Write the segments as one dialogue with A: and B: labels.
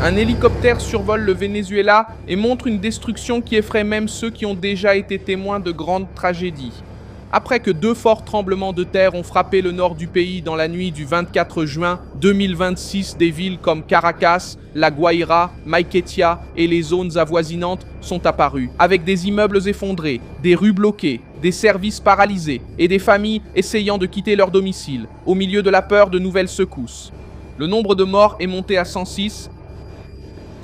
A: Un hélicoptère survole le Venezuela et montre une destruction qui effraie même ceux qui ont déjà été témoins de grandes tragédies. Après que 2 forts tremblements de terre ont frappé le nord du pays dans la nuit du 24 juin 2026, des villes comme Caracas, La Guaira, Maiquetía et les zones avoisinantes sont apparues, avec des immeubles effondrés, des rues bloquées, des services paralysés et des familles essayant de quitter leur domicile, au milieu de la peur de nouvelles secousses. Le nombre de morts est monté à 106.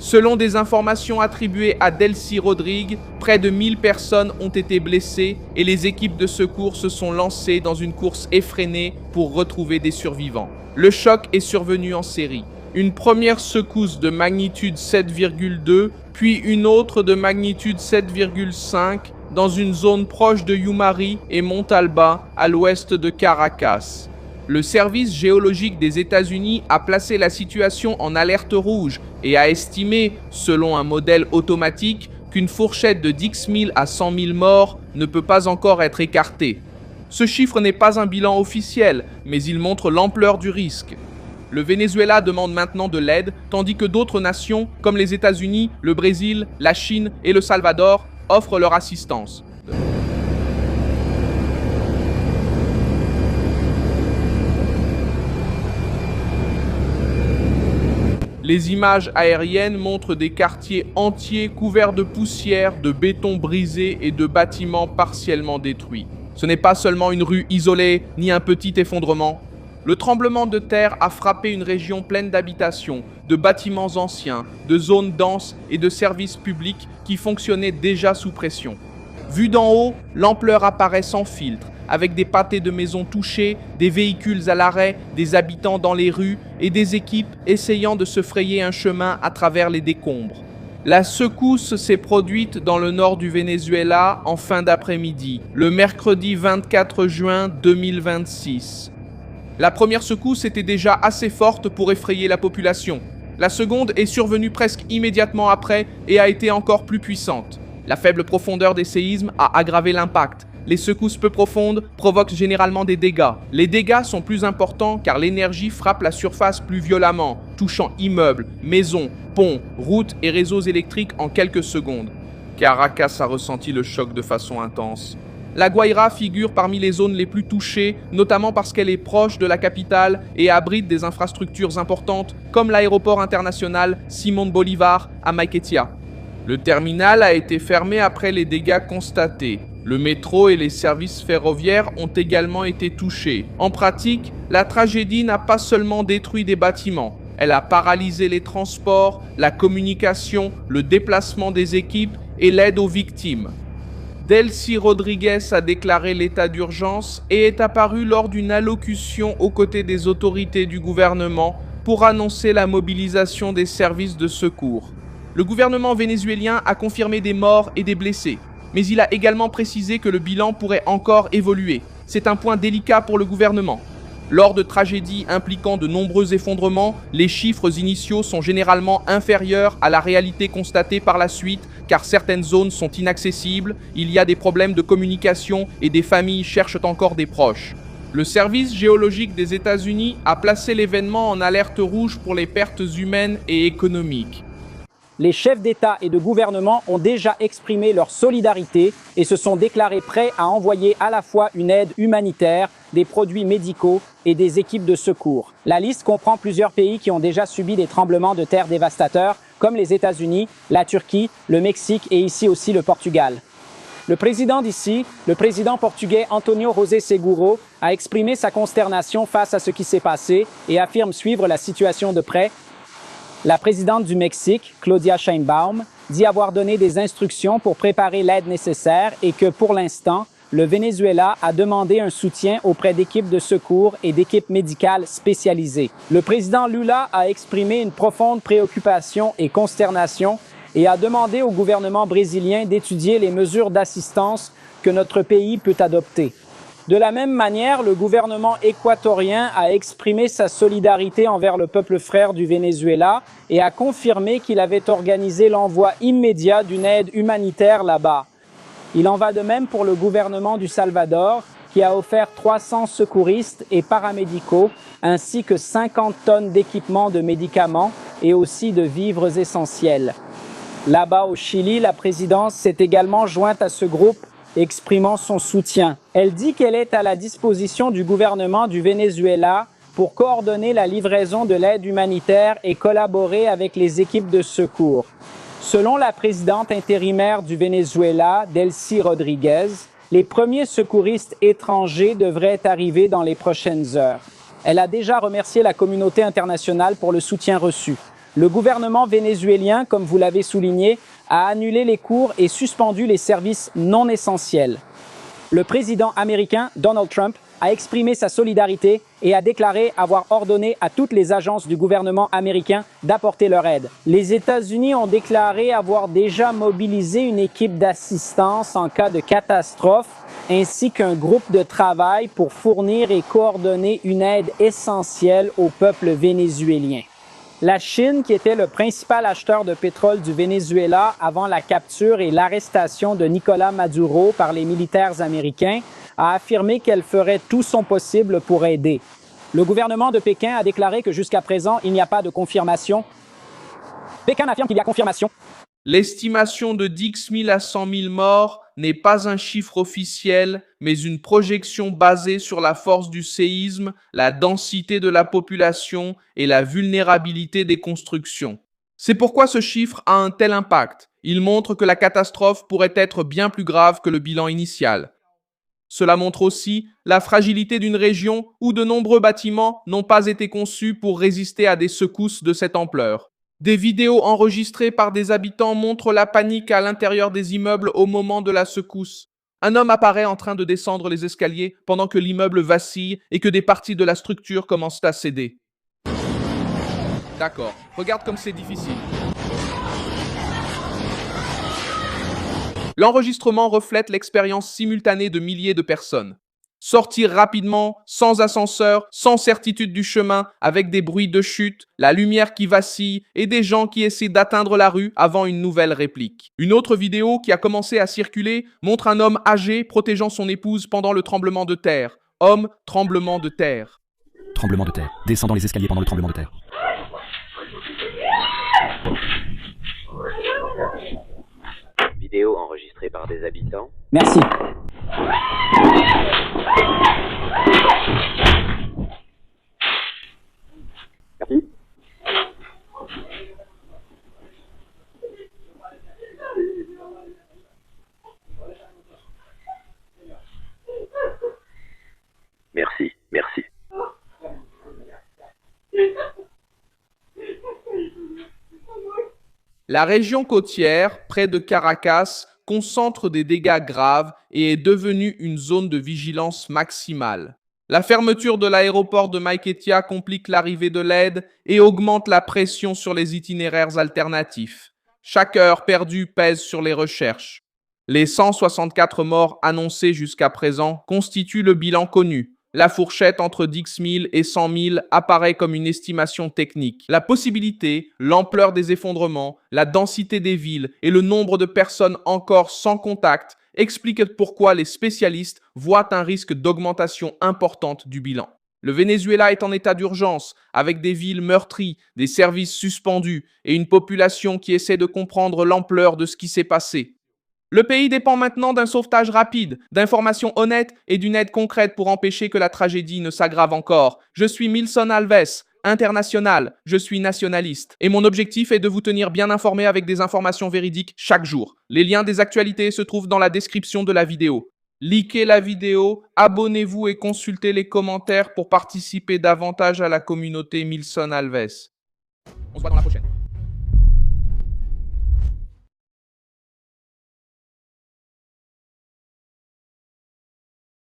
A: Selon des informations attribuées à Delcy Rodrigue, près de 1000 personnes ont été blessées et les équipes de secours se sont lancées dans une course effrénée pour retrouver des survivants. Le choc est survenu en série. Une première secousse de magnitude 7,2, puis une autre de magnitude 7,5 dans une zone proche de Yumari et Montalba, à l'ouest de Caracas. Le service géologique des États-Unis a placé la situation en alerte rouge et a estimé, selon un modèle automatique, qu'une fourchette de 10 000 à 100 000 morts ne peut pas encore être écartée. Ce chiffre n'est pas un bilan officiel, mais il montre l'ampleur du risque. Le Venezuela demande maintenant de l'aide, tandis que d'autres nations, comme les États-Unis, le Brésil, la Chine et le Salvador, offrent leur assistance. Les images aériennes montrent des quartiers entiers couverts de poussière, de béton brisé et de bâtiments partiellement détruits. Ce n'est pas seulement une rue isolée, ni un petit effondrement. Le tremblement de terre a frappé une région pleine d'habitations, de bâtiments anciens, de zones denses et de services publics qui fonctionnaient déjà sous pression. Vu d'en haut, l'ampleur apparaît sans filtre, avec des pâtés de maisons touchées, des véhicules à l'arrêt, des habitants dans les rues et des équipes essayant de se frayer un chemin à travers les décombres. La secousse s'est produite dans le nord du Venezuela en fin d'après-midi, le mercredi 24 juin 2026. La première secousse était déjà assez forte pour effrayer la population. La seconde est survenue presque immédiatement après et a été encore plus puissante. La faible profondeur des séismes a aggravé l'impact. Les secousses peu profondes provoquent généralement des dégâts. Les dégâts sont plus importants car l'énergie frappe la surface plus violemment, touchant immeubles, maisons, ponts, routes et réseaux électriques en quelques secondes. Caracas a ressenti le choc de façon intense. La Guaira figure parmi les zones les plus touchées, notamment parce qu'elle est proche de la capitale et abrite des infrastructures importantes comme l'aéroport international Simón Bolívar à Maiquetía. Le terminal a été fermé après les dégâts constatés. Le métro et les services ferroviaires ont également été touchés. En pratique, la tragédie n'a pas seulement détruit des bâtiments, elle a paralysé les transports, la communication, le déplacement des équipes et l'aide aux victimes. Delcy Rodriguez a déclaré l'état d'urgence et est apparue lors d'une allocution aux côtés des autorités du gouvernement pour annoncer la mobilisation des services de secours. Le gouvernement vénézuélien a confirmé des morts et des blessés, mais il a également précisé que le bilan pourrait encore évoluer. C'est un point délicat pour le gouvernement. Lors de tragédies impliquant de nombreux effondrements, les chiffres initiaux sont généralement inférieurs à la réalité constatée par la suite, car certaines zones sont inaccessibles, il y a des problèmes de communication et des familles cherchent encore des proches. Le service géologique des États-Unis a placé l'événement en alerte rouge pour les pertes humaines et économiques.
B: Les chefs d'État et de gouvernement ont déjà exprimé leur solidarité et se sont déclarés prêts à envoyer à la fois une aide humanitaire, des produits médicaux et des équipes de secours. La liste comprend plusieurs pays qui ont déjà subi des tremblements de terre dévastateurs, comme les États-Unis, la Turquie, le Mexique et ici aussi le Portugal. Le président d'ici, le président portugais António José Seguro, a exprimé sa consternation face à ce qui s'est passé et affirme suivre la situation de près. La présidente du Mexique, Claudia Sheinbaum, dit avoir donné des instructions pour préparer l'aide nécessaire et que, pour l'instant, le Venezuela a demandé un soutien auprès d'équipes de secours et d'équipes médicales spécialisées. Le président Lula a exprimé une profonde préoccupation et consternation et a demandé au gouvernement brésilien d'étudier les mesures d'assistance que notre pays peut adopter. De la même manière, le gouvernement équatorien a exprimé sa solidarité envers le peuple frère du Venezuela et a confirmé qu'il avait organisé l'envoi immédiat d'une aide humanitaire là-bas. Il en va de même pour le gouvernement du Salvador, qui a offert 300 secouristes et paramédicaux, ainsi que 50 tonnes d'équipements de médicaments et aussi de vivres essentiels. Là-bas au Chili, la présidence s'est également jointe à ce groupe, exprimant son soutien. Elle dit qu'elle est à la disposition du gouvernement du Venezuela pour coordonner la livraison de l'aide humanitaire et collaborer avec les équipes de secours. Selon la présidente intérimaire du Venezuela, Delcy Rodriguez, les premiers secouristes étrangers devraient arriver dans les prochaines heures. Elle a déjà remercié la communauté internationale pour le soutien reçu. Le gouvernement vénézuélien, comme vous l'avez souligné, a annulé les cours et suspendu les services non essentiels. Le président américain Donald Trump a exprimé sa solidarité et a déclaré avoir ordonné à toutes les agences du gouvernement américain d'apporter leur aide. Les États-Unis ont déclaré avoir déjà mobilisé une équipe d'assistance en cas de catastrophe, ainsi qu'un groupe de travail pour fournir et coordonner une aide essentielle au peuple vénézuélien. La Chine, qui était le principal acheteur de pétrole du Venezuela avant la capture et l'arrestation de Nicolás Maduro par les militaires américains, a affirmé qu'elle ferait tout son possible pour aider. Le gouvernement de Pékin a déclaré que jusqu'à présent, il n'y a pas de confirmation. Pékin affirme qu'il y a confirmation.
A: L'estimation de 10 000 à 100 000 morts n'est pas un chiffre officiel, mais une projection basée sur la force du séisme, la densité de la population et la vulnérabilité des constructions. C'est pourquoi ce chiffre a un tel impact. Il montre que la catastrophe pourrait être bien plus grave que le bilan initial. Cela montre aussi la fragilité d'une région où de nombreux bâtiments n'ont pas été conçus pour résister à des secousses de cette ampleur. Des vidéos enregistrées par des habitants montrent la panique à l'intérieur des immeubles au moment de la secousse. Un homme apparaît en train de descendre les escaliers pendant que l'immeuble vacille et que des parties de la structure commencent à céder. D'accord, regarde comme c'est difficile. L'enregistrement reflète l'expérience simultanée de milliers de personnes. Sortir rapidement, sans ascenseur, sans certitude du chemin, avec des bruits de chute, la lumière qui vacille et des gens qui essaient d'atteindre la rue avant une nouvelle réplique. Une autre vidéo qui a commencé à circuler montre un homme âgé protégeant son épouse pendant le tremblement de terre. Homme, tremblement de terre.
C: Tremblement de terre. Descendant les escaliers pendant le tremblement de terre.
D: Vidéo enregistrée par des habitants.
B: Merci.
D: Merci. Merci, merci.
A: La région côtière, près de Caracas, concentre des dégâts graves et est devenue une zone de vigilance maximale. La fermeture de l'aéroport de Maiquetía complique l'arrivée de l'aide et augmente la pression sur les itinéraires alternatifs. Chaque heure perdue pèse sur les recherches. Les 164 morts annoncés jusqu'à présent constituent le bilan connu. La fourchette entre 10 000 et 100 000 apparaît comme une estimation technique. La possibilité, l'ampleur des effondrements, la densité des villes et le nombre de personnes encore sans contact expliquent pourquoi les spécialistes voient un risque d'augmentation importante du bilan. Le Venezuela est en état d'urgence, avec des villes meurtries, des services suspendus et une population qui essaie de comprendre l'ampleur de ce qui s'est passé. Le pays dépend maintenant d'un sauvetage rapide, d'informations honnêtes et d'une aide concrète pour empêcher que la tragédie ne s'aggrave encore. Je suis Milson Alves, international, je suis nationaliste. Et mon objectif est de vous tenir bien informé avec des informations véridiques chaque jour. Les liens des actualités se trouvent dans la description de la vidéo. Likez la vidéo, abonnez-vous et consultez les commentaires pour participer davantage à la communauté Milson Alves. On se voit dans la